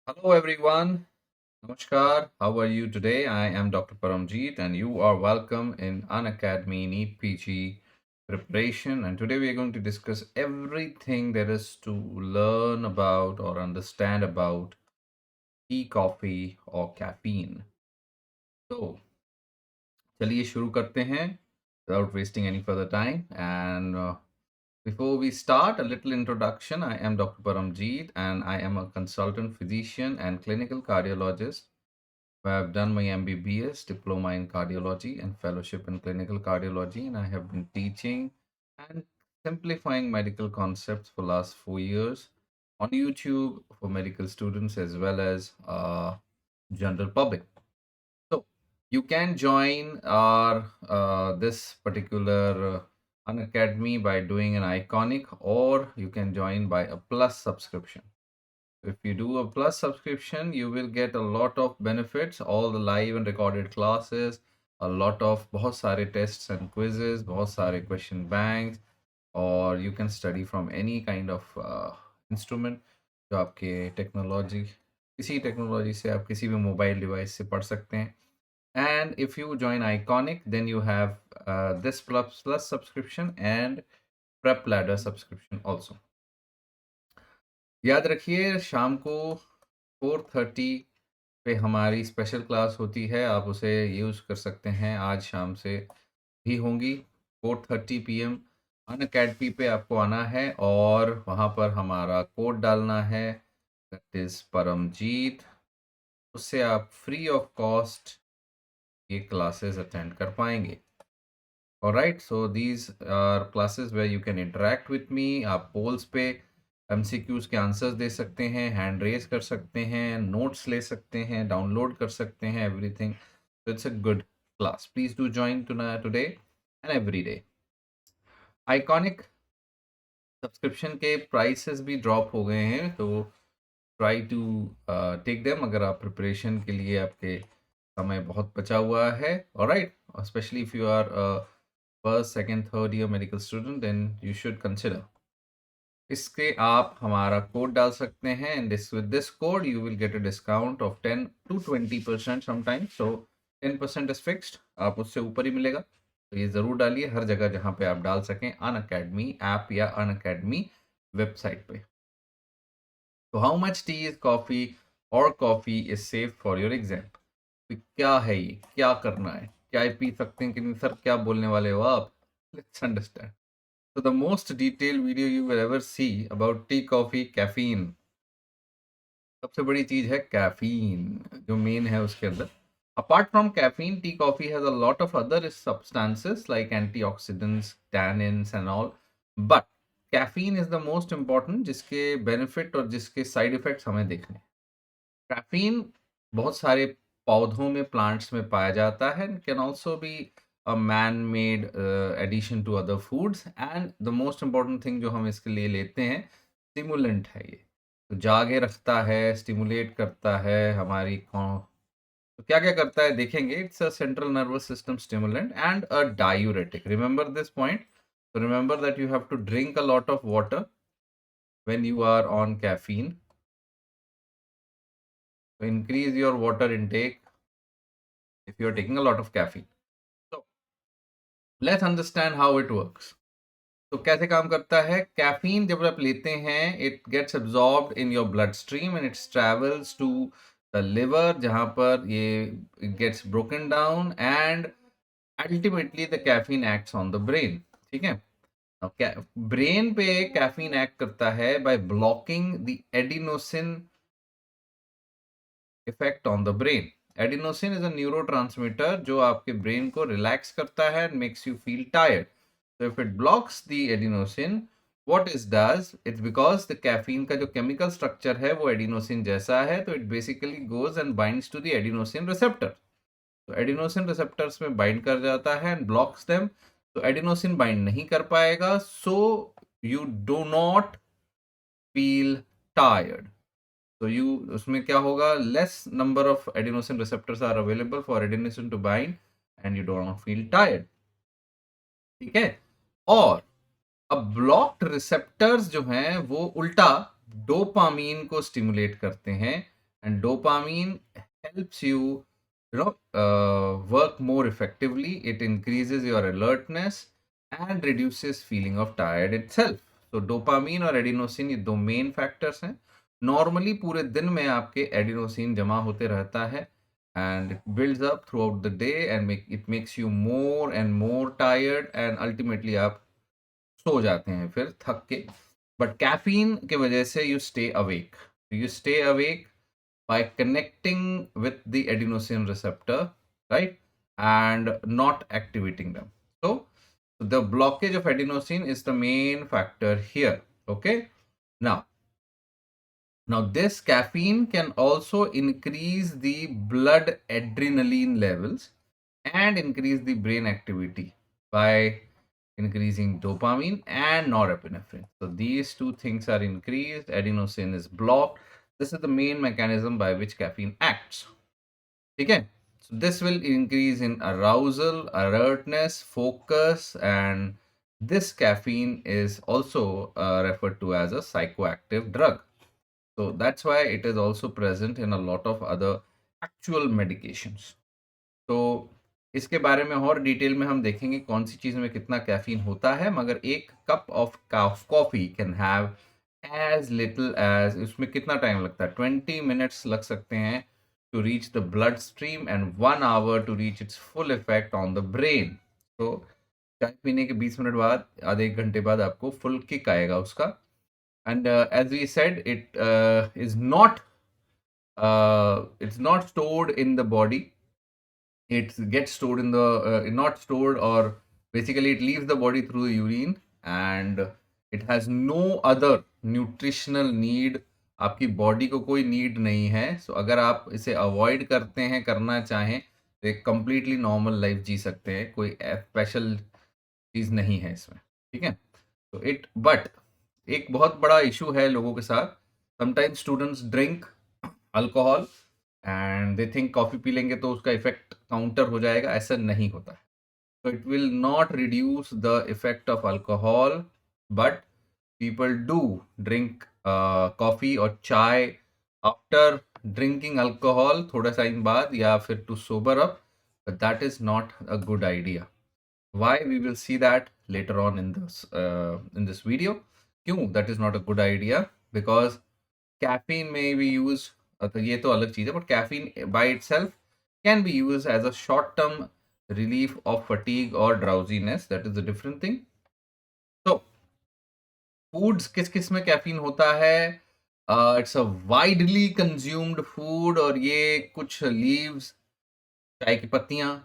Hello everyone. Namaskar. How are you today? I am Dr. Paramjeet and you are welcome in Unacademy NEET PG preparation. And today we are going to discuss everything there is to learn about or understand about tea, coffee or caffeine. So, चलिए शुरू करते हैं without wasting any further time. And before we start, a little introduction. I am Dr. Paramjeet and I am a consultant physician and clinical cardiologist. I have done my MBBS, diploma in cardiology, and fellowship in clinical cardiology, and I have been teaching and simplifying medical concepts for last 4 years on YouTube for medical students as well as general public. So you can join our this particular Unacademy by doing an iconic, or you can join by a plus subscription. If you do a plus subscription, you will get a lot of benefits, all the live and recorded classes, a lot of बहुत सारे tests and quizzes, बहुत सारे question banks, or you can study from any kind of instrument जो आपके technology किसी technology से आप किसी भी मोबाइल डिवाइस से पढ़ सकते हैं. And if you join Iconic, then you have this plus subscription and Prep Ladder subscription also. याद रखिए शाम को 4:30 पे हमारी स्पेशल क्लास होती है. आप उसे यूज़ कर सकते हैं. आज शाम से भी होंगी 4:30 PM. अनअकैडमी पे आपको आना है और वहाँ पर हमारा कोड डालना है, दैट इज़ परमजीत. उससे आप फ्री ऑफ कॉस्ट ये क्लासेस अटेंड कर पाएंगे. Alright, so these are classes where you can interact with me. आप पोल्स पे MCQs के आंसर्स दे सकते हैं, हैंड रेज कर सकते हैं, नोट्स ले सकते हैं, डाउनलोड कर सकते हैं, everything. So it's a good class. Please do join today and every day. Iconic subscription के प्राइसेस भी ड्रॉप हो गए हैं, तो ट्राई टू टेक देम अगर आप प्रिपरेशन के लिए आपके समय बहुत बचा हुआ है. Alright, specially if you are first second third year medical student, then you should consider. इसके आप हमारा कोड डाल सकते हैं and with this code you will get a discount of 10 to 20% sometimes. So 10% is fixed, आप उससे ऊपर ही मिलेगा. तो ये ज़रूर डालिए हर जगह जहाँ पे आप डाल सकें, अनअकैडमी ऐप या अनअकैडमी वेबसाइट पे. तो how much tea is coffee और coffee is safe for your exam. क्या है ये, क्या करना है, चाय पी सकते हैं कि नहीं सर, क्या बोलने वाले हो आप? Let's understand. So the most detailed video you will ever see about tea, coffee, caffeine. सबसे बड़ी चीज है कैफीन, जो मेन है उसके अंदर. Apart from caffeine, tea, coffee has a lot of other substances like antioxidants, tannins and all. But caffeine is the most important, जिसके benefit और जिसके side effects हमें देखने. कैफीन बहुत सारे पौधों में, प्लांट्स में पाया जाता है. Can also B a man-made addition to other foods. And the most important thing जो हम इसके लिए लेते हैं, स्टिमुलेंट है ये. तो जागे रखता है, स्टिमुलेट करता है हमारी. तो क्या क्या करता है देखेंगे. It's a central nervous system stimulant and a diuretic. Remember this point. So remember that you have to drink a lot of water when you are on caffeine. So increase your water intake if you are taking a lot of caffeine. So let's understand how it works. तो कैसे काम करता है. Caffeine जब आप लेते हैं, it gets absorbed in your blood stream and its travels to the liver, जहां पर ये gets broken down and ultimately the caffeine acts on the brain. ठीक है. ब्रेन पे कैफीन एक्ट करता है by blocking the adenosine effect on the brain. Adenosine is a neurotransmitter जो आपके ब्रेन को रिलैक्स करता है and makes you feel tired. So if it blocks the adenosine, what it does, it's because the caffeine का जो chemical structure है वो adenosine जैसा है, तो it basically goes and binds to the adenosine receptor. तो adenosine receptors में bind कर जाता है and blocks them. तो adenosine bind नहीं कर पाएगा, so you do not feel tired. तो you उसमें क्या होगा, less number of adenosine receptors are available for adenosine to bind and you do not feel tired. ठीक है. और अब ब्लॉक्ड रिसेप्टर्स जो हैं वो उल्टा डोपामीन को स्टिमुलेट करते हैं and dopamine helps you, work more effectively. It increases your alertness and reduces feeling of tired itself. So dopamine और एडिनोसिन ये दो मेन फैक्टर्स हैं. नॉर्मली पूरे दिन में आपके एडिनोसिन जमा होते रहता है and it builds up throughout the day and it makes you more and more tired and ultimately आप सो जाते हैं फिर थक के. बट कैफीन के वजह से you stay awake. You stay awake by connecting with the adenosine receptor, right, and not activating them. So the blockage of adenosine is the main factor here. Okay, now this caffeine can also increase the blood adrenaline levels and increase the brain activity by increasing dopamine and norepinephrine. So these two things are increased, adenosine is blocked. This is the main mechanism by which caffeine acts. Okay, so this will increase in arousal, alertness, focus, and this caffeine is also referred to as a psychoactive drug. So that's why it is also present in a lot of other actual medications. तो इसके बारे में और detail में हम देखेंगे कौन सी चीज़ में कितना कैफीन होता है. मगर एक cup of coffee can have as little as, उसमें कितना टाइम लगता है, 20 मिनट्स लग सकते हैं to reach the blood stream and 1 hour to reach its full effect on the brain. तो चाय पीने के 20 मिनट बाद, आधे एक घंटे बाद आपको फुल किक आएगा उसका. And as we said, it is not, it's not stored in the body. It gets stored in the not stored, or basically it leaves the body through the urine, and it has no other nutritional need. आपकी body को कोई need नहीं है. सो अगर आप इसे avoid करते हैं, करना चाहें, तो एक कंप्लीटली नॉर्मल लाइफ जी सकते हैं. कोई स्पेशल चीज़ नहीं है इसमें. ठीक है. तो बट एक बहुत बड़ा इशू है लोगों के साथ. Sometimes students drink alcohol and they think coffee P लेंगे तो उसका इफेक्ट काउंटर हो जाएगा. ऐसा नहीं होता है. So it will not reduce the effect of alcohol, but people do drink coffee or chai after drinking alcohol थोड़ा टाइम बाद या फिर to sober up, but that is not a good idea. Why? We will see that later on in this video. क्यों that is not a good idea? Because caffeine may be used, तो ये तो अलग चीज़ है, but caffeine by itself can be used as a short term relief of fatigue or drowsiness. That is a different thing. So foods, किस किस में caffeine होता है? It's a widely consumed food, और ये कुछ leaves, चाय की पत्तियां,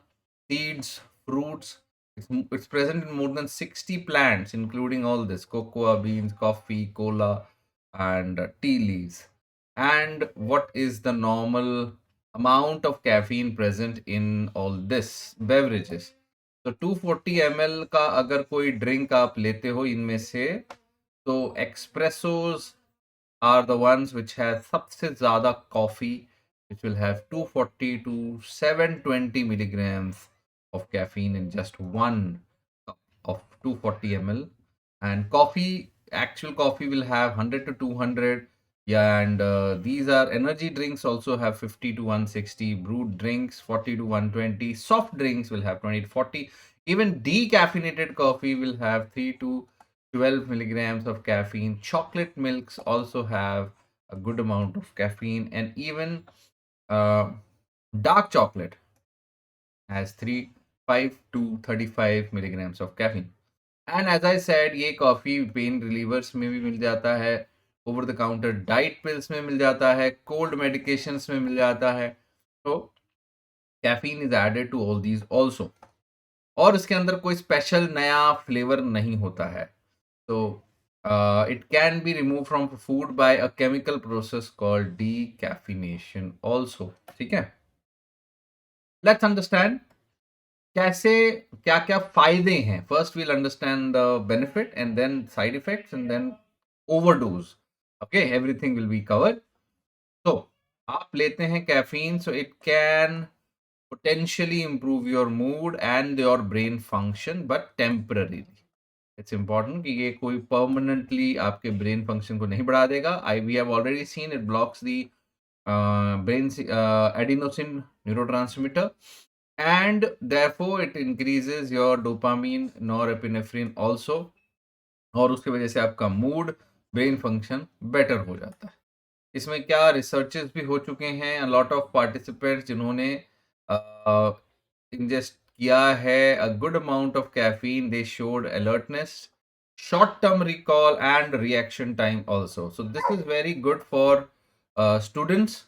seeds, fruits. It's present in more than 60 plants, including all this cocoa beans, coffee, cola, and tea leaves. And what is the normal amount of caffeine present in all this beverages? तो 240 ml का अगर कोई drink आप लेते हो इनमें से, तो एक्सप्रेसोज are the ones which have सबसे ज़्यादा coffee, which will have 240 to 720 milligrams of caffeine in just one cup of 240 ml. And coffee, actual coffee will have 100 to 200. Yeah, and these are energy drinks also have 50 to 160, brewed drinks 40 to 120, soft drinks will have 20 to 40. Even decaffeinated coffee will have 3 to 12 milligrams of caffeine. Chocolate milks also have a good amount of caffeine, and even dark chocolate has 5 to 35 milligrams of caffeine. And as I said, ये coffee pen relievers में भी मिल जाता है, over the counter diet pills में मिल जाता है, cold medications में मिल जाता है. तो caffeine is added to all these also, और इसके अंदर कोई स्पेशल नया फ्लेवर नहीं होता है. तो it can be removed from food by a chemical process called decaffeination also. ठीक है. Let's understand कैसे, क्या क्या फायदे हैं. First we'll understand the benefit and then side effects and then overdose. Okay, everything will be covered. तो आप लेते हैं caffeine, so it can potentially improve your mood and your brain function, but temporarily. It's important कि ये कोई permanently आपके brain function को नहीं बढ़ा देगा. We have already seen it blocks the brain adenosine neurotransmitter, and therefore it increases your dopamine, norepinephrine also, और उसकी वजह से आपका मूड, ब्रेन फंक्शन बेटर हो जाता है। इसमें क्या रिसर्चेस भी हो चुके हैं, लॉट ऑफ पार्टिसिपेंट्स जिन्होंने ingest किया है a good amount of caffeine, they showed alertness, short term recall and reaction time also. So this is very good for students,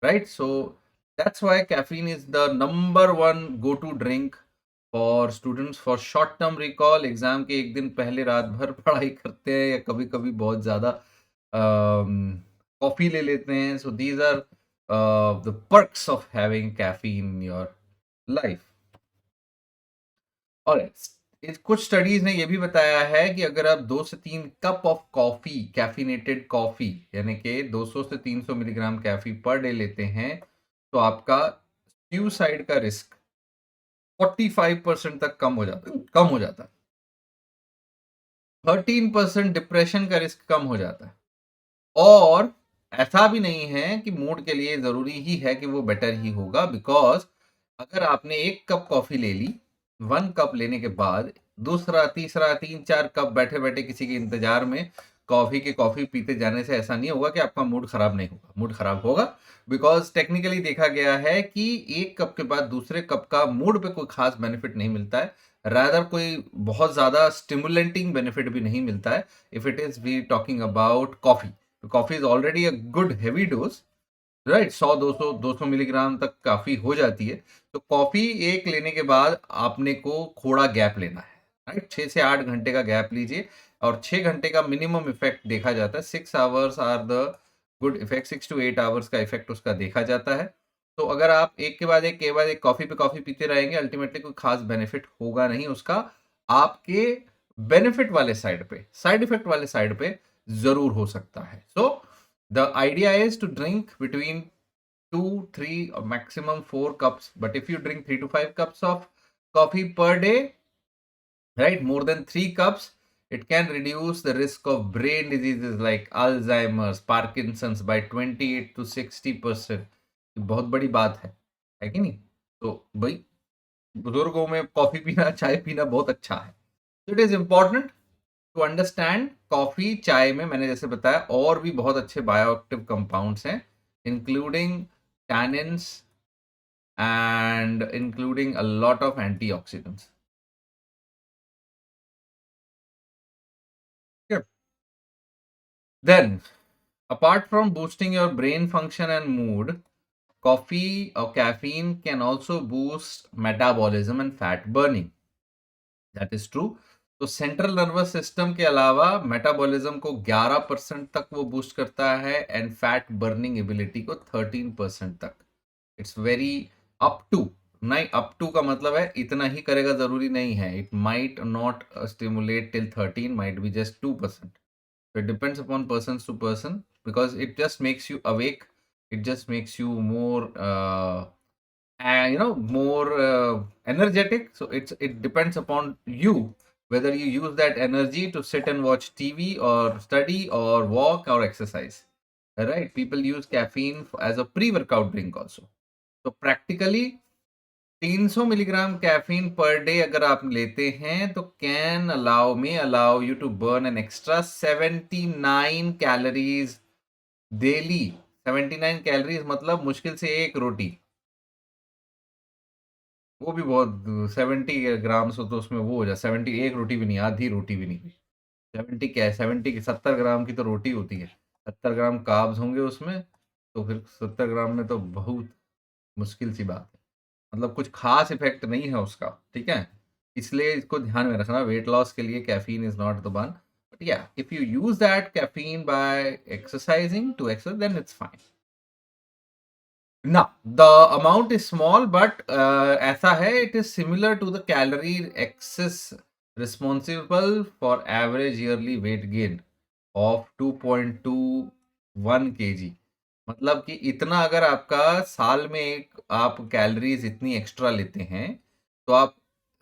right? So that's why caffeine is the number one go to drink for students for short term recall. Exam के एक दिन पहले रात भर पढ़ाई करते हैं या कभी कभी बहुत ज्यादा कॉफी ले लेते हैं. So these are the perks of having caffeine in your life. और कुछ स्टडीज ने यह भी बताया है कि अगर आप 2 से 3 cup of coffee, caffeinated coffee, यानी कि 200 से 300 मिलीग्राम कैफी पर डे लेते हैं, तो आपका सुसाइड का रिस्क 45% तक कम हो जाता है. 13% डिप्रेशन का रिस्क कम हो जाता है. और ऐसा भी नहीं है कि मूड के लिए जरूरी ही है कि वो बेटर ही होगा, बिकॉज अगर आपने 1 कप कॉफी ले ली, 1 कप लेने के बाद दूसरा, तीसरा, 3-4 कप बैठे बैठे किसी के इंतजार में कॉफी पीते जाने से ऐसा नहीं होगा कि आपका मूड खराब नहीं होगा. मूड खराब होगा, बिकॉज टेक्निकली देखा गया है कि 1 कप के बाद दूसरे कप का मूड पे कोई खास बेनिफिट नहीं मिलता है, रादर कोई बहुत ज्यादा स्टिमुलेटिंग बेनिफिट भी नहीं मिलता है. If it is we talking about coffee, coffee is already a good heavy dose, right? 100-200 milligram तक काफी हो जाती है. तो कॉफी एक लेने के बाद आपने को थोड़ा गैप लेना है, राइट? 6 से 8 घंटे का गैप लीजिए, और 6 घंटे का मिनिमम इफेक्ट देखा जाता है. 6 hours are the good effect, 6 to 8 hours का इफेक्ट उसका देखा जाता है. तो अगर आप एक के बाद एक कॉफी पे कॉफी पीते रहेंगे, अल्टीमेटली कोई खास बेनिफिट होगा नहीं उसका. आपके बेनिफिट वाले साइड पे, साइड इफेक्ट वाले साइड पे जरूर हो सकता है. सो the idea is to drink between 2, 3 or maximum 4 cups, but if you drink 3 to 5 cups of coffee per day, right, more than 3 cups, it can reduce the risk of brain diseases like Alzheimer's, Parkinson's by 28 to 60%. बहुत बड़ी बात है कि नहीं? तो भाई बुजुर्गों में कॉफी पीना, चाय पीना बहुत अच्छा है. So it is important to understand. Coffee, चाय में मैंने जैसे बताया और भी बहुत अच्छे बायोएक्टिव कंपाउंड्स हैं, including tannins and including a lot of antioxidants. Then apart from boosting your brain function and mood, coffee or caffeine can also boost metabolism and fat burning. That is true. तो central nervous system के अलावा metabolism को 11% तक वो boost करता है, and fat burning ability को 13% तक. It's very up to. नहीं, अप टू का मतलब है इतना ही करेगा जरूरी नहीं है. It might not stimulate till 13, might be just 2%. It depends upon person to person, because it just makes you awake, it just makes you more more energetic. So it depends upon you whether you use that energy to sit and watch TV or study or walk or exercise, right? People use caffeine as a pre-workout drink also. So practically 300 milligram caffeine per day अगर आप लेते हैं तो can allow you to burn an extra 79 calories daily. 79 calories मतलब मुश्किल से एक रोटी, वो भी बहुत 70 ग्राम से, तो उसमें वो हो जाए 70. एक रोटी भी नहीं, आधी रोटी भी नहीं. 70 क्या है, 70 ग्राम की तो रोटी होती है, 70 ग्राम कार्ब्स होंगे उसमें, तो फिर 70 ग्राम में तो बहुत मुश्किल सी बात है. मतलब कुछ खास इफेक्ट नहीं है उसका, ठीक है? इसलिए इसको ध्यान में रखना. वेट लॉस के लिए caffeine is not the one, but या if you use that caffeine by exercising to exercise, then it's fine. ना, the amount is small, but ऐसा है, it is similar to the calorie excess responsible for average yearly weight gain of 2.21 kg. मतलब कि इतना अगर आपका साल में आप कैलोरीज इतनी एक्स्ट्रा लेते हैं, तो आप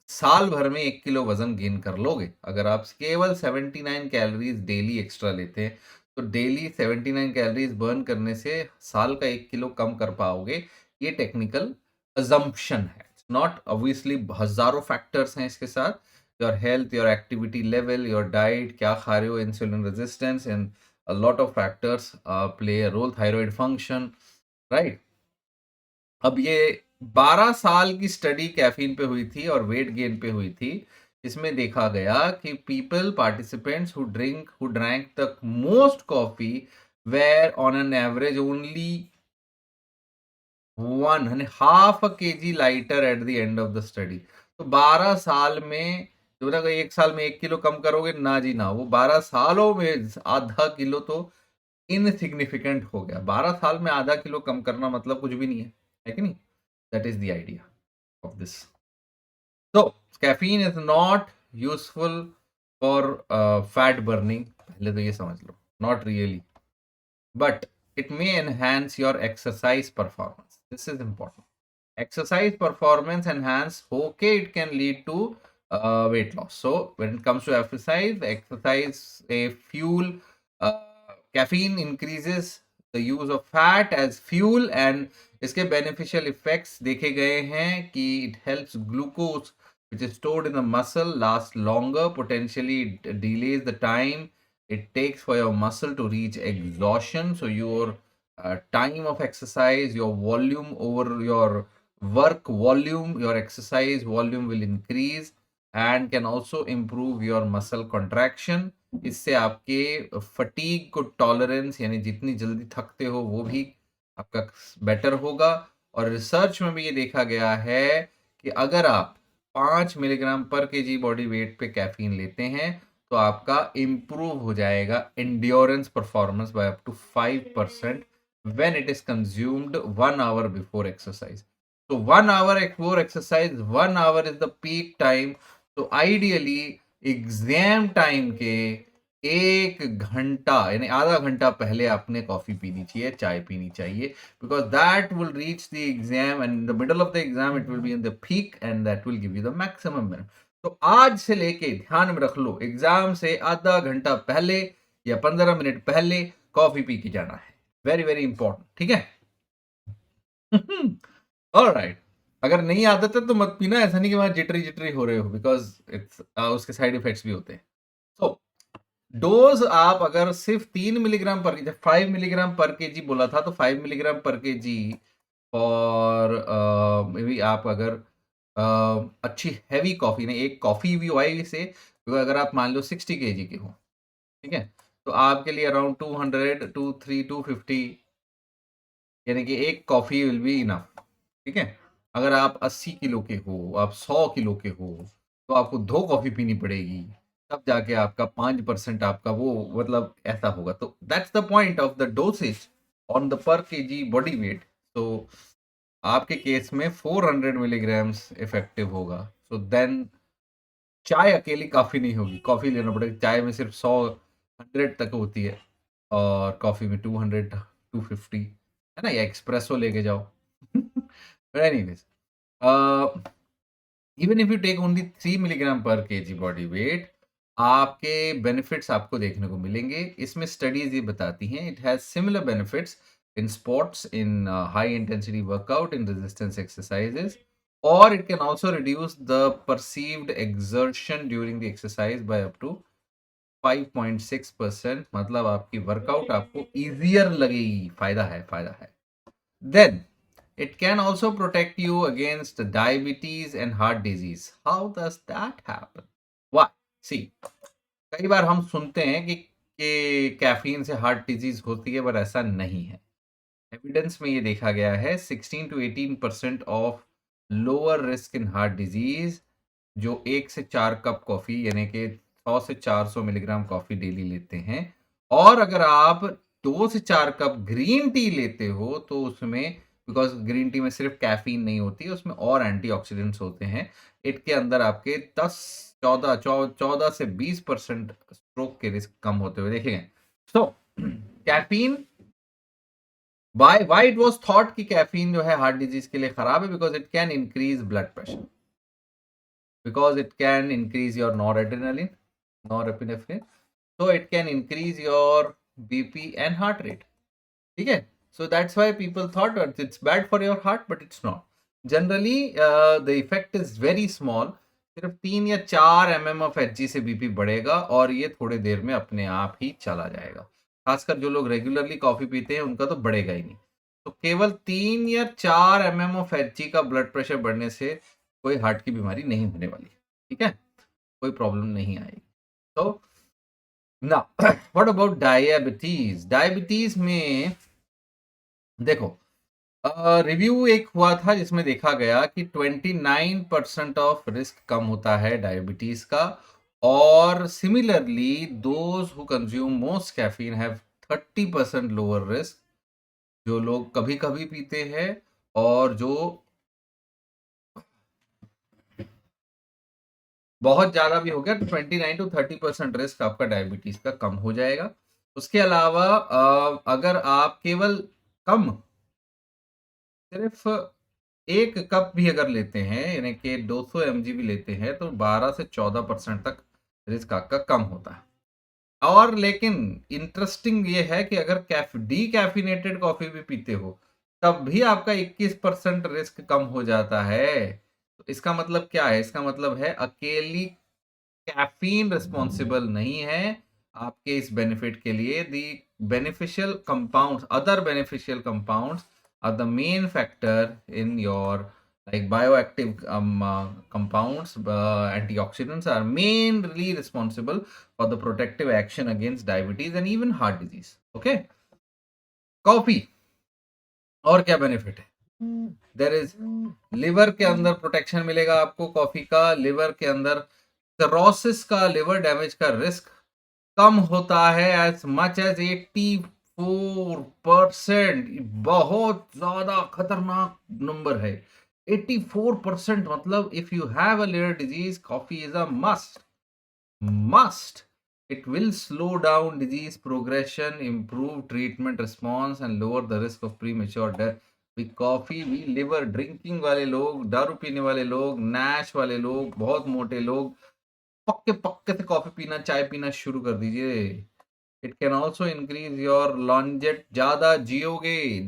साल भर में 1 किलो वजन गेन कर लोगे. अगर आप केवल 79 कैलोरीज डेली एक्स्ट्रा लेते हैं, तो डेली 79 कैलोरीज बर्न करने से साल का 1 किलो कम कर पाओगे, ये टेक्निकल अजम्पशन है। नॉट ऑब्वियसली, हजारों फैक्टर्स हैं इसके साथ, your health, your activity level, your diet, क्या खा रहे हो, insulin resistance and a lot of factors play a role, thyroid function, right? अब ये 12 साल की स्टडी कैफीन पे हुई थी और वेट गेन पे हुई थी। इसमें देखा गया कि people participants who drank the most coffee were on an average only 1.5 kg lighter at the end of the study. तो 12 साल में जो ना, 1 साल में 1 किलो कम करोगे ना जी ना, वो 12 सालों में आधा किलो तो इनसिग्निफिकेंट हो गया। 12 साल में आधा किलो कम करना मतलब कुछ भी नहीं है कि नहीं? That is the idea of this. तो caffeine is not useful for fat burning, पहले तो ये समझ लो, not really, but it may enhance your exercise performance. This is important. Exercise performance enhance, okay, it can lead to weight loss. So when it comes to exercise a fuel, caffeine increases the use of fat as fuel, and इसके beneficial effects देखे गए हैं कि it helps glucose which is stored in the muscle last longer, potentially it delays the time it takes for your muscle to reach exhaustion. So your time of exercise, your volume over your work volume, your exercise volume will increase and can also improve your muscle contraction. इससे आपके fatigue को tolerance, यानी जितनी जल्दी थकते हो वो भी आपका बेटर होगा। और रिसर्च में भी ये देखा गया है कि अगर आप 5 milligram per kg body weight पे कैफीन लेते हैं तो आपका इंप्रूव हो जाएगा endurance performance by up to 5% when it is consumed 1 hour before exercise. तो 1 hour before exercise, 1 hour is the peak time. तो आइडियली एग्जाम टाइम के 1 घंटा यानी आधा घंटा पहले आपने कॉफी पीनी चाहिए, चाय पीनी चाहिए, because that will reach the exam and in the middle of the exam it will be in the peak and that will give you the maximum benefit. तो आज से लेके ध्यान में रख लो, एग्जाम से आधा घंटा पहले या 15 मिनट पहले कॉफी पी के जाना है। वेरी वेरी इंपॉर्टेंट, ठीक है? ऑलराइट। अगर नहीं आदत है तो मत पीना, ऐसा नहीं कि वहां जिटरी जिटरी हो रहे हो, बिकॉज इट्स उसके साइड इफेक्ट्स भी होते हैं। तो डोज आप अगर सिर्फ 3 मिलीग्राम पर, 5 मिलीग्राम पर केजी बोला था, तो 5 मिलीग्राम पर केजी और मे बी आप अगर अच्छी हैवी कॉफी ने एक कॉफी भी वाई से, अगर आप मान लो 60 केजी के हो, ठीक है, तो आपके लिए अराउंड 200 250 यानी कि एक कॉफी विल बी इनफ, ठीक है। अगर आप 80 किलो के हो, आप 100 किलो के हो, तो आपको 2 कॉफी पीनी पड़ेगी, तब जाके आपका 5% आपका वो मतलब ऐसा होगा। तो that's the point of the dosage on the पर केजी बॉडी वेट। तो आपके केस में 400 मिलीग्राम्स इफेक्टिव होगा। सो देन चाय अकेली काफी नहीं होगी, कॉफी लेना पड़ेगा। चाय में सिर्फ 100 तक होती है और कॉफी में 250 है ना, या एक्सप्रेसो लेके जाओ। Anyways, even if you take only 3 milligram per kg body weight, आपके बेनिफिट्स आपको देखने को मिलेंगे। इसमें स्टडीज ये बताती हैं it has similar benefits in sports, in high intensity workout, in resistance exercises, or it can also reduce the perceived exertion during the exercise by up to 5.6%। मतलब आपकी वर्कआउट आपको easier लगेगी, फायदा है, फायदा है। Then it can also protect you against diabetes and heart disease. How does that happen? Why? See, कई बार हम सुनते हैं कि कैफीन से हार्ट डिजीज होती है, पर ऐसा नहीं है। एविडेंस में ये देखा गया है 16 to 18% of lower risk in heart disease जो 1 से 4 कप कॉफी यानी कि 100 से 400 मिलीग्राम कॉफी डेली लेते हैं। और अगर आप 2 से 4 कप ग्रीन टी लेते हो तो उसमें, बिकॉज ग्रीन टी में सिर्फ कैफीन नहीं होती है, उसमें और एंटीऑक्सीडेंट्स होते हैं, इसके अंदर आपके 14 से 20% स्ट्रोक के रिस्क कम होते हुए देखे गए। So caffeine, why it was thought कि कैफीन जो है हार्ट डिजीज के लिए खराब है? Because it can increase blood pressure, because it can increase your noradrenaline, norepinephrine, so it can increase your BP and heart rate, ठीक है। So that's why people thought it's bad for your heart, but it's not. Generally the effect is very small, सिर्फ 3 या 4 mm of H से BP बढ़ेगा और ये थोड़ी देर में अपने आप ही चला जाएगा। खासकर जो लोग रेगुलरली कॉफी पीते हैं उनका तो बढ़ेगा ही नहीं। तो केवल 3 या 4 mm ऑफ एच का ब्लड प्रेशर बढ़ने से कोई हार्ट की बीमारी नहीं होने वाली, ठीक है, कोई प्रॉब्लम नहीं आएगी। तो ना व्हाट अबाउट डायबिटीज? डायबिटीज में देखो, रिव्यू एक हुआ था जिसमें देखा गया कि 29% ऑफ रिस्क कम होता है डायबिटीज का, और similarly those who consume most caffeine have 30% lower risk. जो लोग कभी कभी पीते हैं और जो बहुत ज्यादा भी हो गया, 29 to 30% रिस्क आपका डायबिटीज का कम हो जाएगा। उसके अलावा अगर आप केवल कम सिर्फ 1 कप भी अगर लेते हैं, यानी कि 200 mg भी लेते हैं, तो 12 से 14% तक रिस्क आपका कम होता है। और लेकिन इंटरेस्टिंग ये है कि अगर डी कैफिनेटेड कॉफी भी पीते हो तब भी आपका 21% रिस्क कम हो जाता है। तो इसका मतलब क्या है? इसका मतलब है अकेली कैफीन रिस्पॉन्सिबल नहीं है आपके इस बेनिफिट के लिए। The beneficial compounds, other beneficial compounds are the main factor in your, like bioactive compounds, antioxidants are mainly responsible for the protective action against diabetes and even heart disease. Okay, coffee और क्या benefit है? There is liver के अंदर protection मिलेगा आपको coffee का। Liver के अंदर सिरोसिस का, लिवर डैमेज का रिस्क कम होता है एज मच एज 84%। बहुत ज्यादा खतरनाक नंबर है 84%। मतलब if you have a liver disease, coffee is a must. It will slow down disease progression, improve treatment response and lower the risk of premature death. Coffee भी liver drinking वाले लोग, दारू पीने वाले लोग, नैश वाले लोग, बहुत मोटे लोग, पक्के पक्के से कॉफी पीना, चाय पीना शुरू कर दीजिए। It can also increase your लॉन्जेट, ज्यादा जियोगे,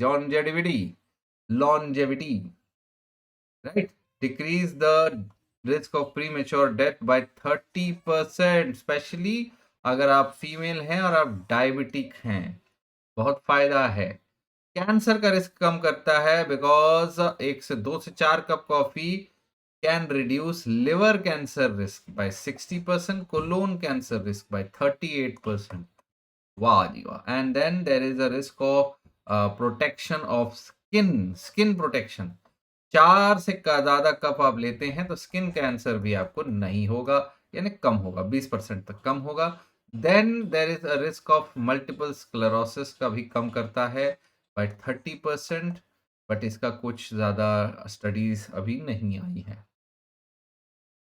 longevity, right, decrease the risk of premature death by 30%, especially अगर आप फीमेल हैं और आप डायबिटिक हैं। बहुत फायदा है। कैंसर का रिस्क कम करता है बिकॉज 2 से 4 cup coffee can reduce liver cancer risk by 60%, colon cancer risk by 38%। वाह जी वाह। And then there is a risk of protection of skin protection. 4 से ज्यादा कप आप लेते हैं तो स्किन कैंसर भी आपको नहीं होगा, यानी कम होगा, 20% तक कम होगा। Then there is a risk of multiple sclerosis का भी कम करता है बाय 30%, बट इसका कुछ ज्यादा स्टडीज अभी नहीं आई है।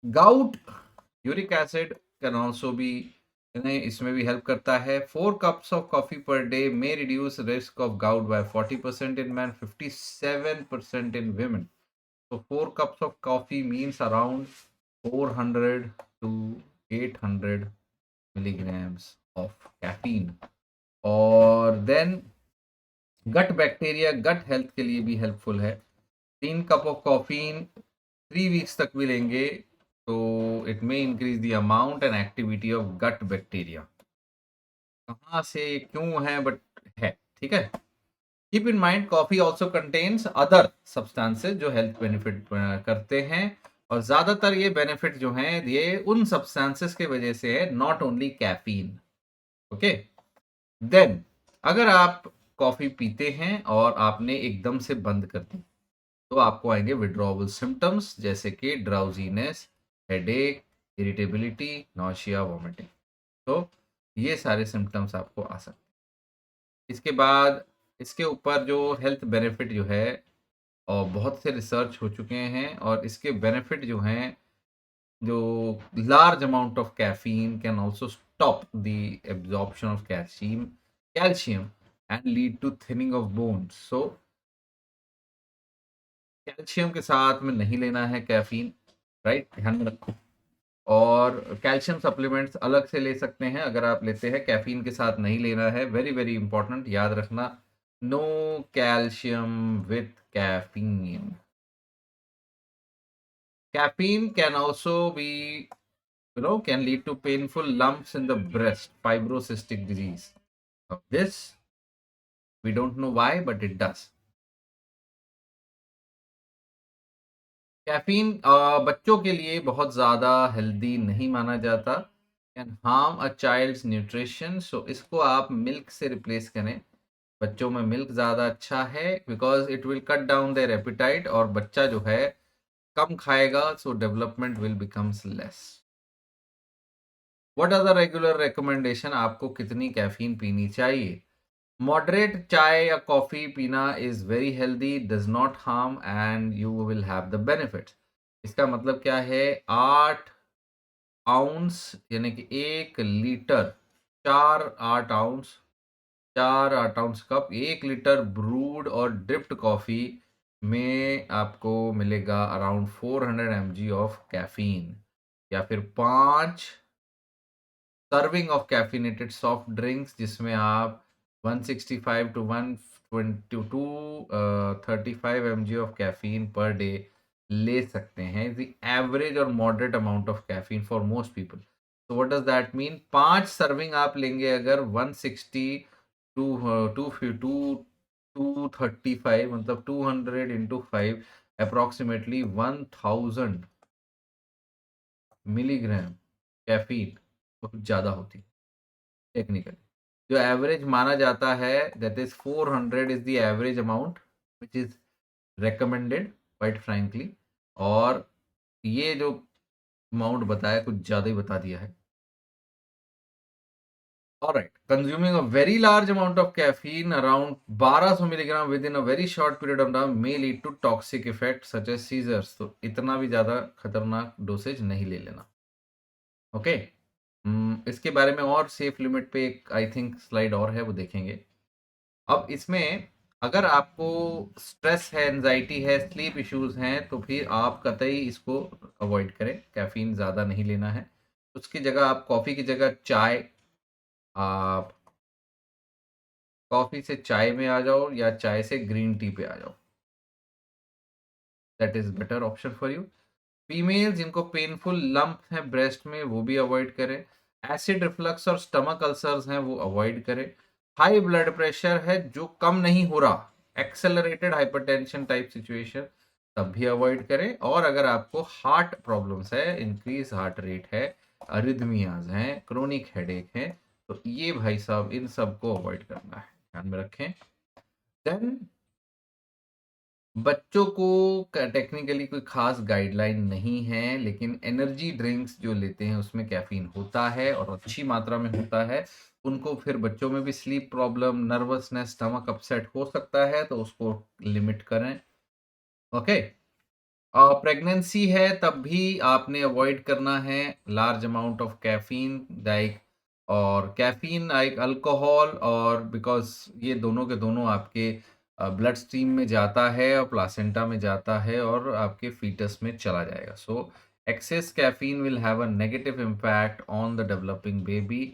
Gout, uric acid can also be, इसमें भी हेल्प करता है। 4 cups of coffee per day में reduce risk of gout by 40% in man, 57% in women. So 4 cups of coffee means around 400 to 800 milligrams of caffeine. और then gut bacteria, gut health के लिए भी helpful है। 3 cup of कॉफीन 3 weeks तक भी लेंगे तो it may increase the amount and activity of gut bacteria. कहाँ से क्यों है, बट है, ठीक है। Keep in mind coffee also contains other substances जो हेल्थ बेनिफिट करते हैं, और ज्यादातर ये बेनिफिट जो हैं ये उन सब्सटेंसेस के वजह से है, not only caffeine. Okay, then अगर आप कॉफी पीते हैं और आपने एकदम से बंद कर दी तो आपको आएंगे विड्रॉवल सिम्टम्स, जैसे कि drowsiness, headache, irritability, nausea, vomiting. तो ये सारे सिम्टम्स आपको आ सकते हैं। इसके बाद इसके ऊपर जो हेल्थ बेनिफिट जो है, और बहुत से रिसर्च हो चुके हैं, और इसके बेनिफिट जो हैं, जो large amount of caffeine can also stop the absorption of calcium and lead to thinning of bones. So calcium के साथ में नहीं लेना है कैफीन, राइट, ध्यान में रखो। और कैल्शियम सप्लीमेंट्स अलग से ले सकते हैं अगर आप लेते हैं, कैफीन के साथ नहीं लेना है। वेरी वेरी इंपॉर्टेंट, याद रखना, no calcium with caffeine. Caffeine can also be, can lead to painful lumps in the breast, fibrocystic disease. Now, this, we don't know why, but it does. Caffeine बच्चों के लिए बहुत ज़्यादा healthy नहीं माना जाता, can harm a child's nutrition. So इसको आप मिल्क से रिप्लेस करें। बच्चों में मिल्क ज़्यादा अच्छा है, because it will cut down their appetite, और बच्चा जो है कम खाएगा, so development will becomes less. What are the regular recommendation, आपको कितनी कैफीन पीनी चाहिए? मॉडरेट चाय या कॉफी पीना is very healthy, does not harm, and you will have the benefits. इसका मतलब क्या है? 8 आउंस यानी कि 1 litre, 4 8 ounce, 4 8 ounce cup, 1 litre brood और ड्रिप्ड कॉफी में आपको मिलेगा अराउंड 400 mg ऑफ कैफीन। या फिर 5 serving of caffeinated soft drinks, जिसमें आप 165 to 122 35 mg of caffeine per day ले सकते हैं। द एवरेज और moderate amount of caffeine for most people. तो what does that mean? 5 serving आप लेंगे अगर 160 टू टू टू 235, मतलब 200 × 5, अप्रोक्सीमेटली 1000 मिलीग्राम कैफीन बहुत ज़्यादा होती है टेक्निकली। जो एवरेज माना जाता है, that is 400 is the average amount which is recommended, quite frankly. और ये जो अमाउंट बताया, कुछ ज़्यादा ही बता दिया है। Alright, consuming a very large amount of caffeine, around 1200 milligram within a very short period of time, may lead to toxic effects such as seizures. तो इतना भी ज़्यादा खतरनाक डोसेज नहीं ले लेना। ओके, इसके बारे में और सेफ लिमिट पे एक आई थिंक स्लाइड और है, वो देखेंगे। अब इसमें अगर आपको स्ट्रेस है, एंजाइटी है, स्लीप इश्यूज हैं, तो फिर आप कतई इसको अवॉइड करें, कैफीन ज़्यादा नहीं लेना है। उसकी जगह आप कॉफ़ी की जगह चाय, आप कॉफ़ी से चाय में आ जाओ या चाय से ग्रीन टी पे आ जाओ, that is better option for you. Female जिनको पेनफुल लंप है ब्रेस्ट में, वो भी अवॉइड करें। एसिड रिफ्लक्स और स्टमक अल्सर्स हैं, वो अवॉइड करें। हाई ब्लड प्रेशर है जो कम नहीं हो रहा, एक्सेलरेटेड हाइपरटेंशन टाइप सिचुएशन, तब भी अवॉइड करें। और अगर आपको हार्ट प्रॉब्लम्स है, इंक्रीज हार्ट रेट है, अरिथमियाज हैं, क्रोनिक हेडेक है, तो ये भाई साहब इन सब को अवॉइड करना है, ध्यान में रखें। देन बच्चों को टेक्निकली कोई खास गाइडलाइन नहीं है, लेकिन एनर्जी ड्रिंक्स जो लेते हैं उसमें कैफीन होता है और अच्छी मात्रा में होता है। उनको फिर बच्चों में भी sleep problem, nervousness, stomach upset हो सकता है, तो उसको लिमिट करें। ओके, प्रेगनेंसी है तब भी आपने अवॉइड करना है large amount of caffeine, like, और कैफीन लाइक अल्कोहल, और बिकॉज ये दोनों के दोनों आपके ब्लड स्ट्रीम में जाता है और प्लासेंटा में जाता है और आपके फीटस में चला जाएगा। So excess caffeine will have a negative impact on the developing baby.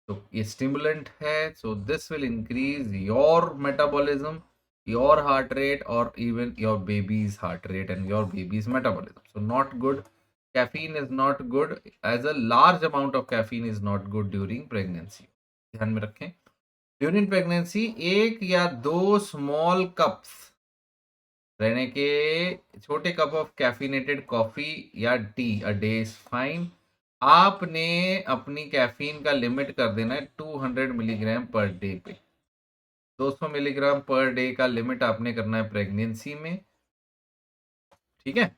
तो ये स्टिमुलेंट है, so this will increase your metabolism, your heart rate, or even your baby's heart rate and your baby's metabolism. So not good. Caffeine is not good. As a large amount of caffeine is not good during pregnancy. ध्यान में रखें, during pregnancy 1 या 2 small cups रहने के छोटे cup of caffeinated coffee या T a day is fine. आपने अपनी कैफीन का लिमिट कर देना है 200 मिलीग्राम पर डे पे। 200 मिलीग्राम पर डे का लिमिट आपने करना है प्रेगनेंसी में, ठीक है।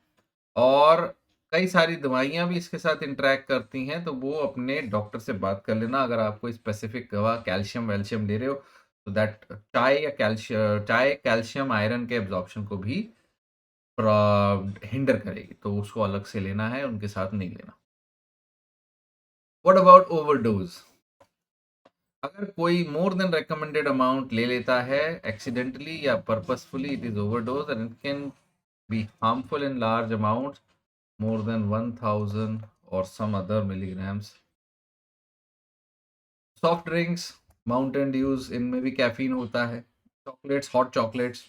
और कई सारी दवाइयां भी इसके साथ इंटरेक्ट करती हैं, तो वो अपने डॉक्टर से बात कर लेना। अगर आपको स्पेसिफिक दवा कैल्शियम वैल्शियम ले रहे हो, तो दैट चाय कैल्शियम आयरन के एब्जॉर्प्शन को भी हिंडर करेगी, तो उसको अलग से लेना है, उनके साथ नहीं लेना। What about overdose? अगर कोई मोर देन रिकमेंडेड अमाउंट ले लेता है एक्सीडेंटली या purposefully, it is overdose and it can be harmful in large amounts, more than 1000 or some other milligrams. Soft drinks, Mountain Dews, इनमें भी कैफीन होता है. Chocolates, hot chocolates,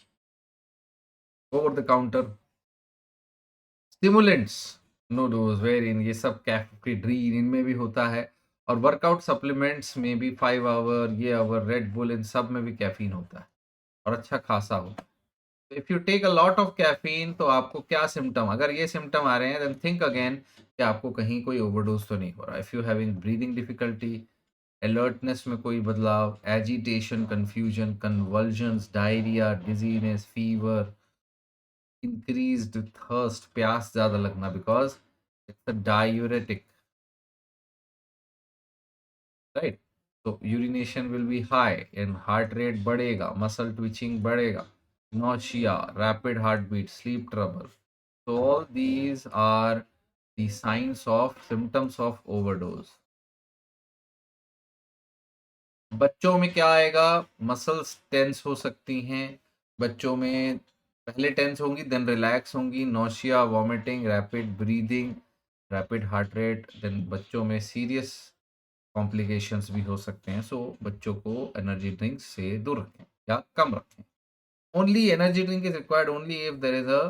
over the counter. Stimulants, NoDoz Vivarin, ये सब कैफीड्रीन इनमें भी होता है. और वर्कआउट सप्लीमेंट्स में भी 5 आवर, ये आवर, रेड बुल, इन सब में भी कैफीन होता है और अच्छा खासा होता है. If you take a lot of caffeine तो आपको क्या सिम्टम, अगर ये सिम्टम आ रहे हैं देन थिंक अगेन कि आपको कहीं कोई ओवरडोज तो नहीं हो रहा. If you having breathing difficulty, alertness में कोई बदलाव, agitation, confusion, convulsions, diarrhoea, dizziness, fever, increased thirst, प्यास ज़्यादा लगना, because it's a diuretic, right? So urination will be high and heart rate बढ़ेगा, muscle twitching बढ़ेगा, nausea, rapid heartbeat, sleep trouble. So all these are the signs of symptoms of overdose. बच्चों में क्या आएगा, muscles tense हो सकती हैं. बच्चों में पहले टेंस होंगी, देन रिलैक्स होंगी, nausea, vomiting, rapid breathing, rapid heart rate. Then बच्चों में सीरियस कॉम्प्लिकेशंस भी हो सकते हैं. सो बच्चों को एनर्जी ड्रिंक्स से दूर रखें या कम रखें. Only energy drink is required only if there is a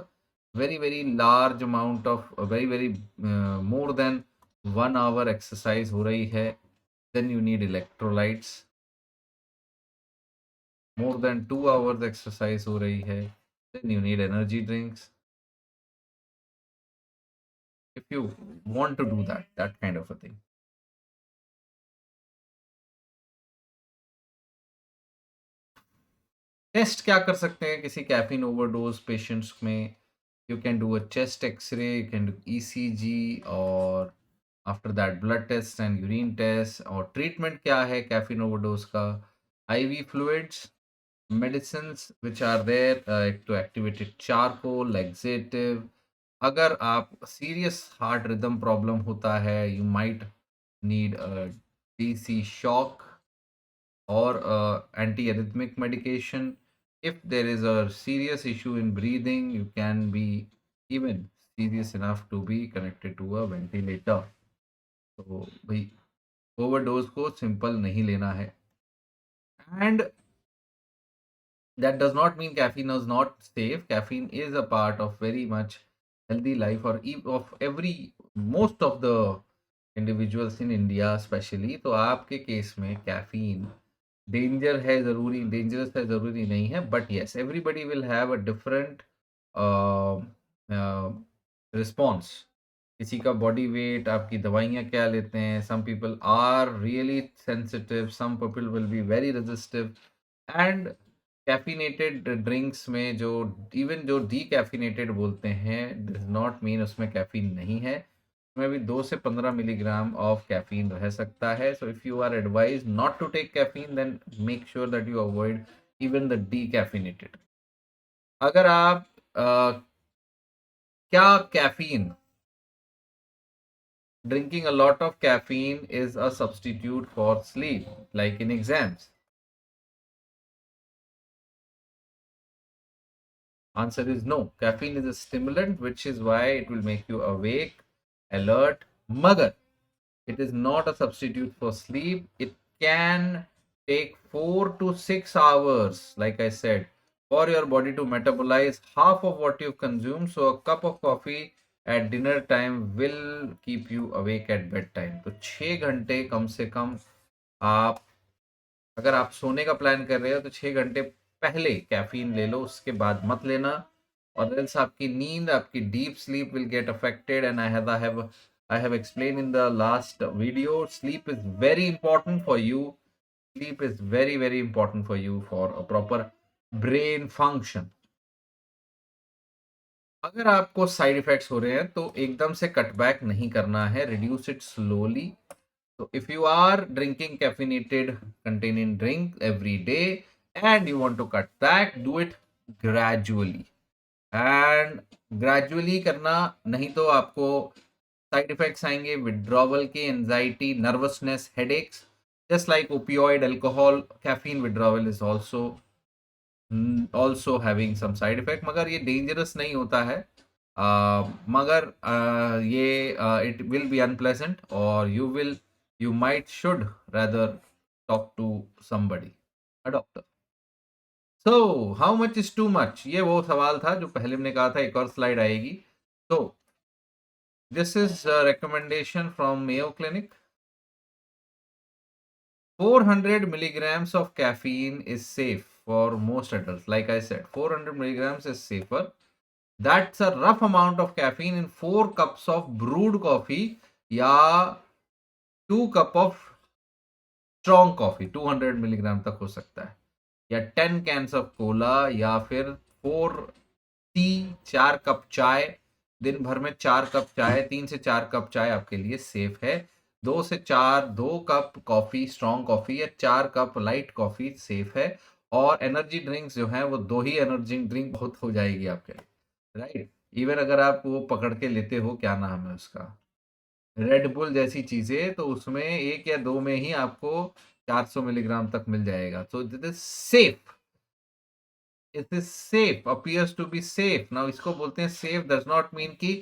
very very large amount of very more than 1 hour exercise हो रही है, then you need electrolytes. more than 2 hours exercise हो रही है, then you need energy drinks. If you want to do that kind of a thing. Test क्या कर सकते हैं किसी कैफीन ओवरडोज पेशेंट्स में? You can do a chest x ray, you can do ECG, और after that blood test and urine test. और treatment क्या है कैफीन ओवरडोज का? IV fluids, medicines which are there to activate charcoal, laxative. अगर आप serious heart rhythm problem होता है, you might need DC shock or anti-arrhythmic medication. If there is a serious issue in breathing, you can be even serious enough to be connected to a ventilator. तो भाई overdose को simple नहीं लेना है. And that does not mean caffeine is not safe. Caffeine is a part of very much healthy life or of every most of the individuals in India especially. तो आपके case में caffeine danger है ज़रूरी, dangerous है ज़रूरी नहीं है, but yes everybody will have a different response. किसी का बॉडी वेट, आपकी दवाइयाँ क्या लेते हैं, some people are really sensitive, some people will be very resistive. And caffeinated drinks में जो इवन जो डीकैफिनेटेड बोलते हैं, डज नॉट मीन उसमें कैफीन नहीं है. उसमें भी 2 से 15 मिलीग्राम ऑफ कैफीन रह सकता है. So if you are advise not to take caffeine, then make sure that you avoid even the decaffeinated. अगर आप क्या caffeine, drinking a lot of caffeine is a substitute for sleep like in exams? Answer is no. Caffeine is a stimulant, which is why it will make you awake, alert, magar. It is not a substitute for sleep. It can take 4 to 6 hours, like I said, for your body to metabolize half of what you've consumed. So a cup of coffee at dinner time will keep you awake at bedtime. तो 6 घंटे कम से कम आप, अगर आप सोने का plan कर रहे हो तो 6 घंटे पहले कैफीन ले लो, उसके बाद मत लेना. और एल्स आपकी नींद, आपकी deep sleep will get affected. And I have explained in the last video, sleep is very important for you. Sleep is very very important for you for a proper brain function. अगर आपको side effects हो रहे हैं तो एकदम से cut back नहीं करना है, reduce it slowly. So if you are drinking caffeinated containing drink every day and you want to cut back, do it gradually. And gradually करना, नहीं तो आपको साइड इफेक्ट्स आएंगे, विड्रॉवल के, anxiety, nervousness, headaches. Just like opioid, alcohol, caffeine withdrawal is also having some side effect, मगर ये dangerous नहीं होता है. मगर ये इट विल बी अनप्लेजेंट और you might should rather talk to somebody, a doctor. So how much is too much? ये वो सवाल था जो पहले हमने कहा था, एक और स्लाइड आएगी. तो this is a recommendation from Mayo Clinic. 400 milligrams of caffeine is safe for most adults. Like I said, 400 milligrams is safer. That's a rough amount of caffeine in 4 cups of brewed coffee या 2 cup of strong coffee. 200 milligram तक हो सकता है, या 10 cans of cola, या फिर 4 T, 4 cup चाय. दिन भर में 4 कप चाय, 3 से 4 कप चाय आपके लिए सेफ है. 2 से 4, 2 कप कॉफी, स्ट्रॉन्ग कॉफी, या 4 कप लाइट कॉफी सेफ है. और एनर्जी ड्रिंक्स जो है वो 2 ही एनर्जी ड्रिंक बहुत हो जाएगी आपके लिए, राइट. इवन अगर आप वो पकड़ के लेते हो, क्या नाम है उसका, रेड बुल जैसी चीजें, तो उसमें 1 या 2 में ही आपको 400 मिलीग्राम तक मिल जाएगा. So this is safe. It is safe, appears to be safe. Now इसको बोलते हैं सेफ, डज नॉट मीन कि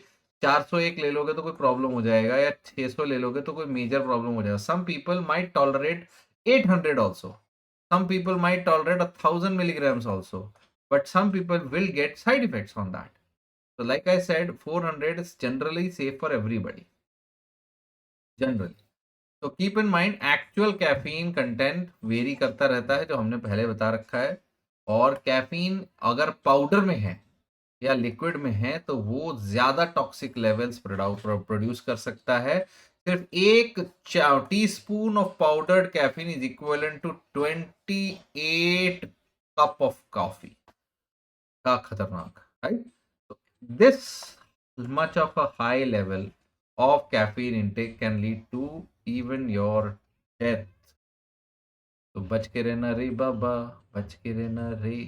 401 ले लोगे तो कोई प्रॉब्लम हो जाएगा, या 600 ले लोगे तो कोई मेजर प्रॉब्लम हो जाएगा. Some people might tolerate 800 also. Some people might tolerate 1000 milligrams also, but some people will get side effects on that. So like I said, 400 is generally safe for everybody, generally. तो keep in mind actual caffeine content very करता रहता है, जो हमने पहले बता रखा है. और कैफीन अगर पाउडर में है या लिक्विड में है तो वो ज्यादा टॉक्सिक लेवल्स प्रोड्यूस कर सकता है. सिर्फ 1 teaspoon of powdered caffeine is equivalent to 28 cup of coffee. का खतरनाक, right. This much of a high level of caffeine intake can lead to even your death. तो बच के रहना रे बाबा, बच के रहना रे.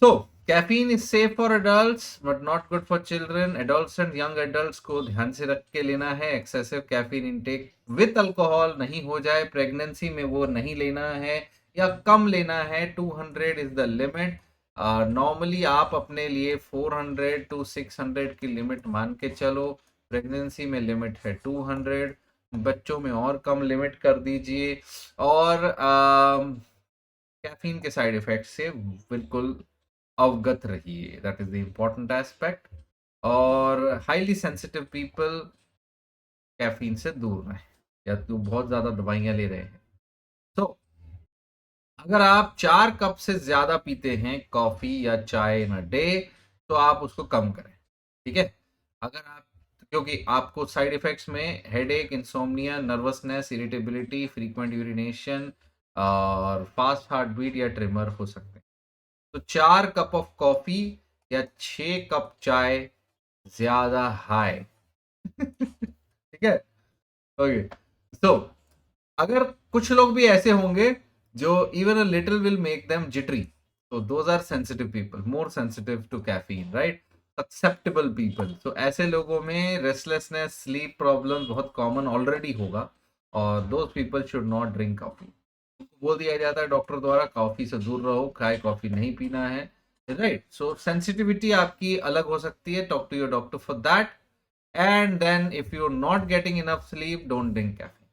So caffeine is safe for adults but not good for children. Adults and young adults को ध्यान से रख के लेना है. excessive caffeine intake with alcohol नहीं हो जाए. प्रेगनेंसी में वो नहीं लेना है, या कम लेना है. 200 is the limit. नॉर्मली आप अपने लिए 400 to 600 की लिमिट मान के चलो. प्रेगनेंसी में लिमिट है 200, बच्चों में और कम लिमिट कर दीजिए. और कैफीन के साइड इफेक्ट से बिल्कुल अवगत रहिए, that is the important aspect. और हाईली सेंसिटिव पीपल कैफीन से दूर रहें, या तो बहुत ज़्यादा दवाइयाँ ले रहे हैं. तो अगर आप 4 कप से ज़्यादा पीते हैं कॉफ़ी या चाय इन अ डे, तो आप उसको कम करें, ठीक है. अगर आप, क्योंकि आपको साइड इफेक्ट्स में headache, insomnia, nervousness, irritability, frequent urination और फास्ट हार्ट बीट या ट्रिमर हो सकते हैं. तो 4 कप ऑफ कॉफ़ी या 6 कप चाय ज़्यादा हाई. ठीक है, ओके. तो अगर कुछ लोग भी ऐसे होंगे जो even a little will make them jittery, तो those are sensitive people, more sensitive to caffeine, right. Acceptable people. तो ऐसे लोगों में रेस्टलेसनेस, स्लीप प्रॉब्लम बहुत कॉमन ऑलरेडी होगा, और those people should not drink coffee. बोल दिया जाता है डॉक्टर द्वारा, कॉफी से दूर रहो, चाय कॉफी नहीं पीना है, राइट. सो सेंसिटिविटी आपकी अलग हो सकती है. Talk to your doctor for that. And then if you are not getting enough sleep, don't drink caffeine.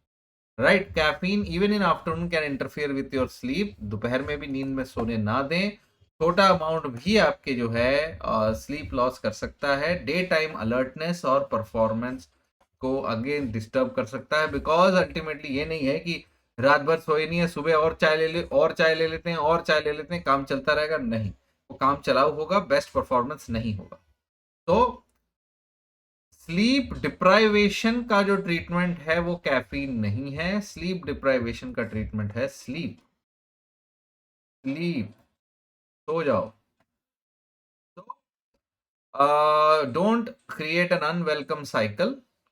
Right. Caffeine even in afternoon can interfere with your sleep. दोपहर में भी नींद में सोने ना दें. छोटा अमाउंट भी आपके जो है स्लीप लॉस कर सकता है. डे टाइम अलर्टनेस और परफॉर्मेंस को अगेन डिस्टर्ब कर सकता है. बिकॉज अल्टीमेटली ये नहीं है कि रात भर सोए नहीं है, सुबह और चाय ले ले, और चाय ले लेते हैं, और चाय ले लेते हैं, काम चलता रहेगा. नहीं, वो काम चलाऊ होगा, बेस्ट परफॉर्मेंस नहीं होगा. तो स्लीप डिप्राइवेशन का जो ट्रीटमेंट है वो कैफीन नहीं है. स्लीप डिप्राइवेशन का ट्रीटमेंट है स्लीप. स्लीप, सो जाओ. तो don't create an unwelcome cycle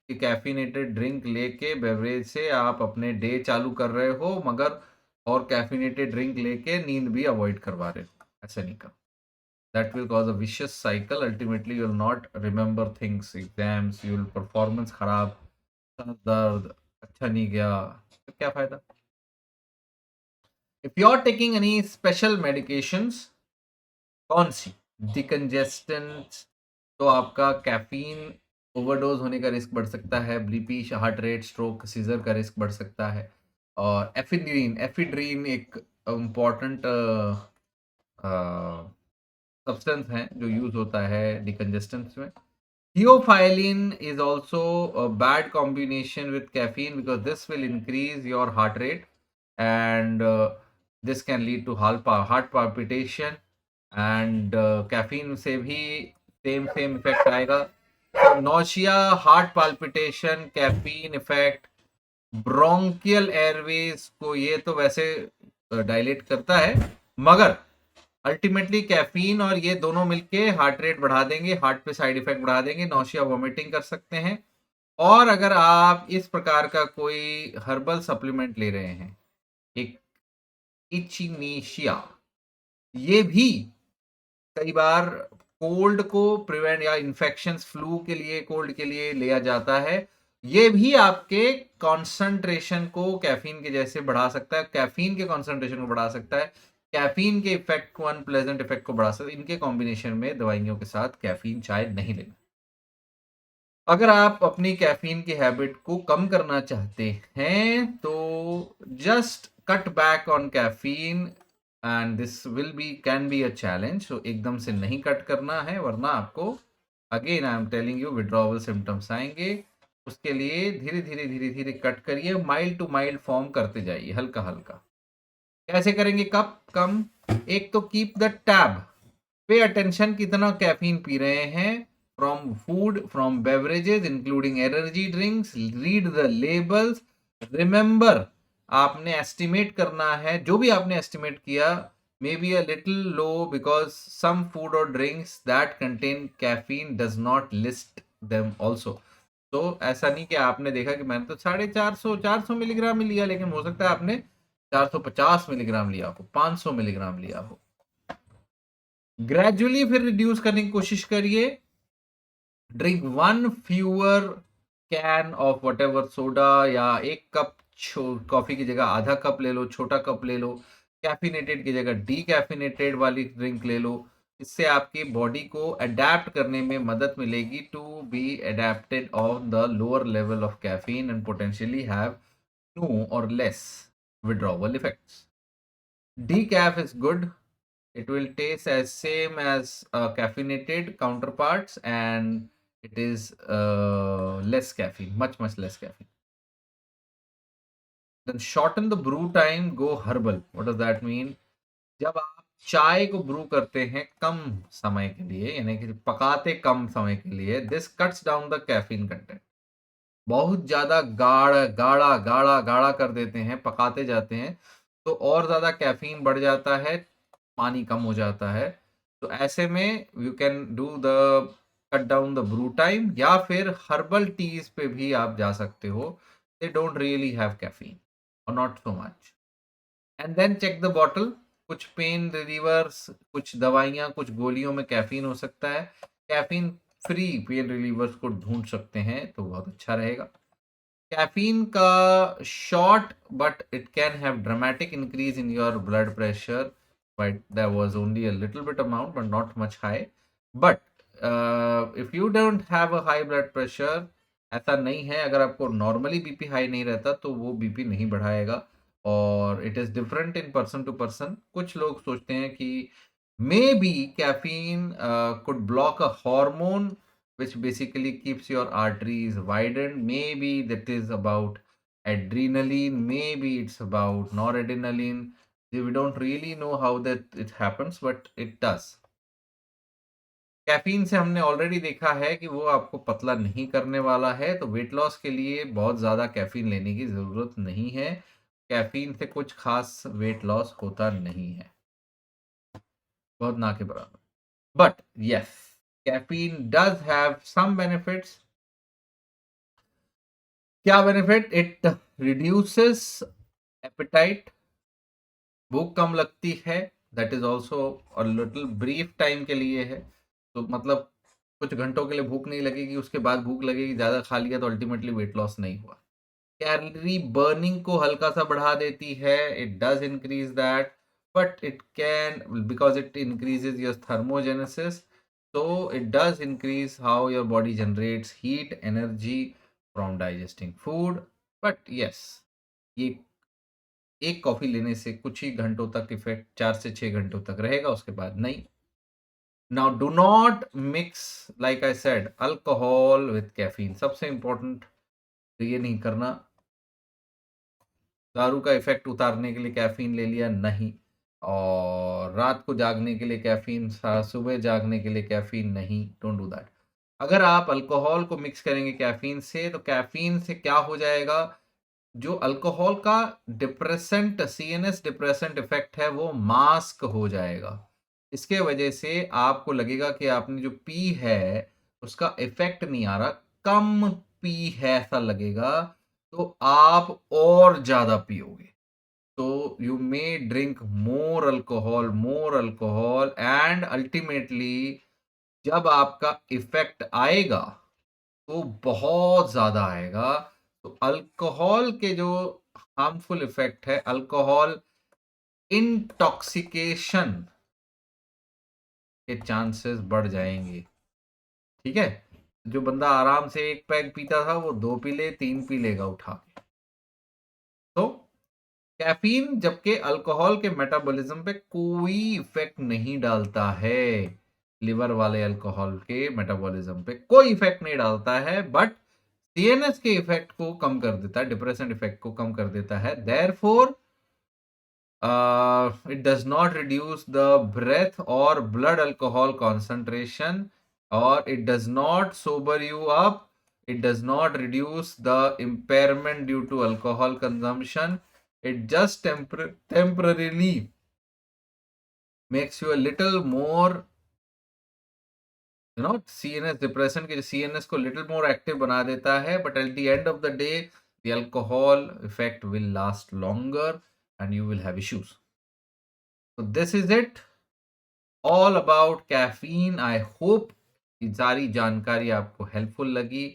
कि कैफिनेटेड ड्रिंक लेके, बेवरेज से आप अपने डे चालू कर रहे हो, मगर और कैफिनेटेड ड्रिंक लेके नींद भी अवॉइड करवा रहे हो. ऐसा नहीं कर. That will cause a vicious cycle. Ultimately you will not remember things, exams, you will performance खराब, सर दर्द, अच्छा नहीं गया, तो क्या फायदा. If you are taking any special medications, कौन सी, डिकंजेस्टेंट, तो आपका कैफीन ओवरडोज होने का रिस्क बढ़ सकता है, BP, heart rate, stroke, seizure का रिस्क बढ़ सकता है। और एफिड्रीन एक इम्पॉर्टेंट सब्सटेंस है जो यूज होता है डिकंजेस्टेंट्स में। Theophylline is also a bad combination with caffeine because this will increase your heart rate, and this can lead to heart palpitation, and caffeine से भी same effect आएगा। Nausea, heart palpitation, caffeine effect, bronchial Airways को ये तो वैसे dilate करता है, मगर अल्टीमेटली कैफीन और ये दोनों मिलके हार्ट रेट बढ़ा देंगे, हार्ट पे साइड इफेक्ट बढ़ा देंगे, नौशिया वॉमिटिंग कर सकते हैं। और अगर आप इस प्रकार का कोई हर्बल सप्लीमेंट ले रहे हैं, एक इचिनीशिया, ये भी कई बार कोल्ड को प्रिवेंट या इन्फेक्शंस, फ्लू के लिए, कोल्ड के लिए लिया जाता है। ये भी आपके कॉन्सेंट्रेशन को कैफीन के जैसे बढ़ा सकता है, कैफीन के कॉन्सेंट्रेशन को बढ़ा सकता है, कैफीन के इफेक्ट को, अनप्लेजेंट इफेक्ट को बढ़ा सकता है। इनके कॉम्बिनेशन में दवाइयों के साथ कैफीन चाय नहीं लेना। अगर आप अपनी कैफीन की हैबिट को कम करना चाहते हैं तो just cut back on caffeine, and this will be can be a challenge. तो एकदम से नहीं कट करना है, वरना आपको again I am telling you withdrawal symptoms आएंगे। उसके लिए धीरे धीरे कट करिए, माइल्ड टू माइल्ड फॉर्म करते जाइए, हल्का हल्का। कैसे करेंगे? कब कम? एक तो keep the tab, pay attention कितना कैफीन पी रहे हैं, from food, from beverages including energy drinks, read the labels. Remember, आपने एस्टिमेट करना है, जो भी आपने एस्टिमेट किया may be a little low, because some food और drinks that contain caffeine does not list them also. तो ऐसा नहीं कि आपने देखा कि मैंने तो 450 मिलीग्राम ही लिया, लेकिन हो सकता है आपने 450 मिलीग्राम लिया हो, 500 मिलीग्राम लिया हो। ग्रेजुअली फिर रिड्यूस करने की कोशिश करिए। Drink 1 fewer can of what ever soda, या 1 कप कॉफी की जगह आधा कप ले लो, छोटा कप ले लो। कैफिनेटेड की जगह डी कैफिनेटेड वाली ड्रिंक ले लो। इससे आपकी बॉडी को अडेप्ट करने में मदद मिलेगी to be adapted on the lower level of caffeine and potentially have no और less withdrawal effects. Decaf is good. It will taste as same as caffeinated counterparts, and it is less caffeine, much less caffeine. Then shorten the brew time, go herbal. What does that mean? जब आप चाय को Bru करते हैं कम समय के लिए, यानी कि पकाते कम समय के लिए, this cuts down the caffeine content. बहुत ज्यादा गाढ़ा गाढ़ा गाढ़ा गाढ़ा कर देते हैं, पकाते जाते हैं, तो और ज्यादा कैफीन बढ़ जाता है, पानी कम हो जाता है। तो ऐसे में you can do the cut down the brew time, या फिर हर्बल टीज पे भी आप जा सकते हो। They don't really have caffeine और not so much. And then check the bottle. कुछ पेन रिलीवर्स, कुछ दवाइयाँ, कुछ गोलियों में कैफीन हो सकता है। कैफीन फ्री पेन रिलीवर्स को ढूंढ सकते हैं तो बहुत अच्छा रहेगा। कैफीन का short, but it can have dramatic increase in your blood pressure, but there was only a little bit amount but not much high. But if you don't have a high blood pressure, ऐसा नहीं है, अगर आपको normally BP high नहीं रहता तो वो BP नहीं बढ़ाएगा। और it is different in person to person. कुछ लोग सोचते हैं कि maybe caffeine could block a hormone which basically keeps your arteries widened. Maybe that is about adrenaline, maybe it's about noradrenaline. We don't really know how that it happens, but it does. Caffeine से हमने already देखा है कि वो आपको पतला नहीं करने वाला है, तो वेट लॉस के लिए बहुत ज़्यादा कैफीन लेने की ज़रूरत नहीं है। कैफीन से कुछ खास वेट लॉस होता नहीं है, बहुत ना के बराबर। But yes, caffeine does have some benefits. क्या बेनिफिट? इट रिड्यूसेस एपेटाइट, भूख कम लगती है। That is also a little brief time के लिए है, तो मतलब कुछ घंटों के लिए भूख नहीं लगेगी, उसके बाद भूख लगेगी, ज़्यादा खा लिया तो अल्टीमेटली वेट लॉस नहीं हुआ। कैलोरी बर्निंग को हल्का सा बढ़ा देती है, it does increase that, but it can, because it increases your thermogenesis, So it does increase how your body generates heat, energy from digesting food. But yes, ये एक कॉफी लेने से कुछ ही घंटों तक इफेक्ट, 4 से 6 घंटों तक रहेगा, उसके बाद नहीं। Now do not mix, like I said, alcohol with caffeine. सबसे इंपॉर्टेंट तो ये नहीं करना। दारू का इफेक्ट उतारने के लिए कैफीन ले लिया, नहीं। और रात को जागने के लिए कैफीन, सुबह जागने के लिए कैफीन, नहीं। Don't do that. अगर आप अल्कोहल को मिक्स करेंगे कैफीन से, तो कैफीन से क्या हो जाएगा, जो अल्कोहल का डिप्रेसेंट, सीएनएस डिप्रेसेंट इफेक्ट है, वो मास्क हो जाएगा। इसके वजह से आपको लगेगा कि आपने जो पी है उसका इफेक्ट नहीं आ रहा, कम पी है ऐसा लगेगा, तो आप और ज्यादा पियोगे। तो you may drink more alcohol and ultimately जब आपका इफेक्ट आएगा तो बहुत ज्यादा आएगा। तो अल्कोहल के जो हार्मफुल इफेक्ट है, अल्कोहल इंटॉक्सिकेशन के चांसेस बढ़ जाएंगे। ठीक है, जो बंदा आराम से एक पैग पीता था वो 2 पी ले, 3 पी लेगा उठा के। तो कैफीन जबकि अल्कोहल के मेटाबॉलिज्म पे कोई इफेक्ट नहीं डालता है, लिवर वाले अल्कोहल के मेटाबॉलिज्म पे कोई इफेक्ट नहीं डालता है, बट सीएनएस के इफेक्ट को कम कर देता है, डिप्रेशन इफेक्ट को कम कर देता है। Therefore it does not reduce the breath or blood alcohol concentration, or it does not sober you up, it does not reduce the impairment due to alcohol consumption, it just temporarily makes you a little more, CNS depression के CNS को little more active बना देता है, but at the end of the day the alcohol effect will last longer and you will have issues. So this is it all about caffeine. I hope ये सारी जानकारी आपको helpful लगी,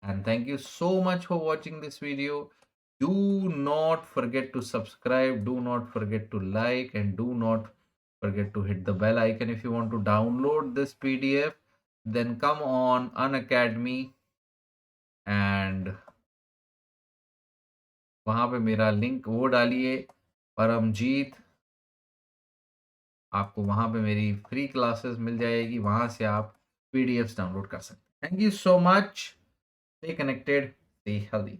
and thank you so much for watching this video. Do not forget to subscribe, do not forget to like, and do not forget to hit the bell icon. If you want to download this PDF, then come on Unacademy and वहाँ पे मेरा link वो डालिए, परमजीत, आपको वहां पे मेरी free classes मिल जाएगी, वहां से आप पीडीएफ्स डाउनलोड कर सकते हैं। Thank you so much, stay connected, stay healthy.